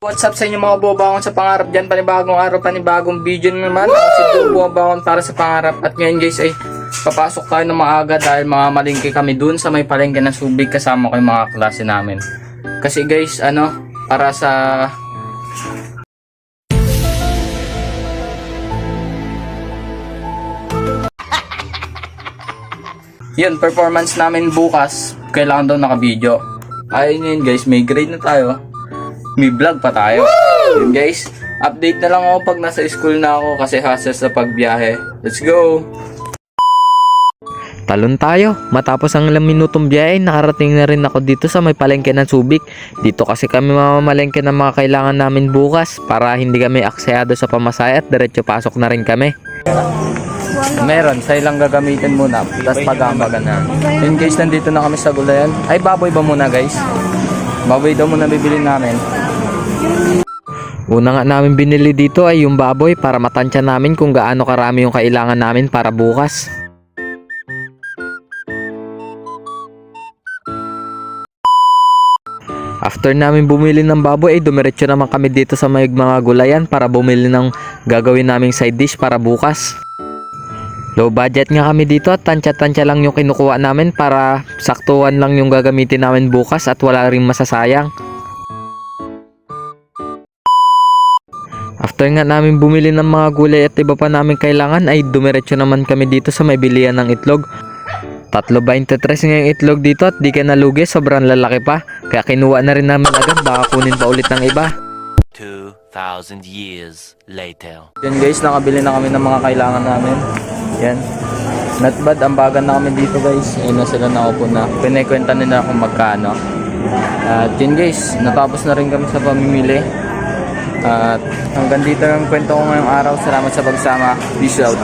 What's up sa inyo mga bumabangon sa pangarap dyan? Panibagong araw, panibagong video naman. Si bumabangon para sa pangarap. At ngayon guys ay papasok tayo ng maaga dahil mamamalingki kami dun sa may palengke ng Subic kasama ko yung mga klase namin. Kasi guys para sa yun, performance namin bukas, kailangan daw naka-video. Ayun yun guys, may grade na tayo. May vlog pa tayo. Yun guys, update na lang ako pag nasa school na ako kasi hassle sa pagbiyahe. Let's go! Talon tayo. Matapos ang ilang minutong biyahe, nakarating na rin ako dito sa may palengke ng Subic. Dito kasi kami mamamalengke ng mga kailangan namin bukas para hindi kami aksayado sa pamasahe at diretso pasok na rin kami. Meron, sa ilang gagamitin muna, tapos pag-ambagan na. Yun guys, nandito na kami sa gulayan. Ay, baboy ba muna guys? Baboy daw muna bibili namin. Una nga namin binili dito ay yung baboy para matansya namin kung gaano karami yung kailangan namin para bukas. After namin bumili ng baboy ay dumiretso naman kami dito sa may mga gulayan para bumili ng gagawin naming side dish para bukas. Low budget nga kami dito at tansya-tansya lang yung kinukuha namin para saktuhan lang yung gagamitin namin bukas at wala rin masasayang. After nga namin bumili ng mga gulay at iba pa namin kailangan ay dumiretso naman kami dito sa may bilihan ng itlog. 3.23 nga yung itlog dito at di ka nalugi, sobrang lalaki pa. Kaya kinuha na rin namin agad, baka kunin pa ulit ng iba. 2,000 years later. Yan guys, nakabili na kami ng mga kailangan namin. Yan. Not bad, ambagan na kami dito guys. Ayun na sila nakaupo na. Pinakwenta nila kung magkano. At yun guys, natapos na rin kami sa pamimili. At hanggang dito ang kwento ko ngayong araw. Salamat sa pagsama. Peace out.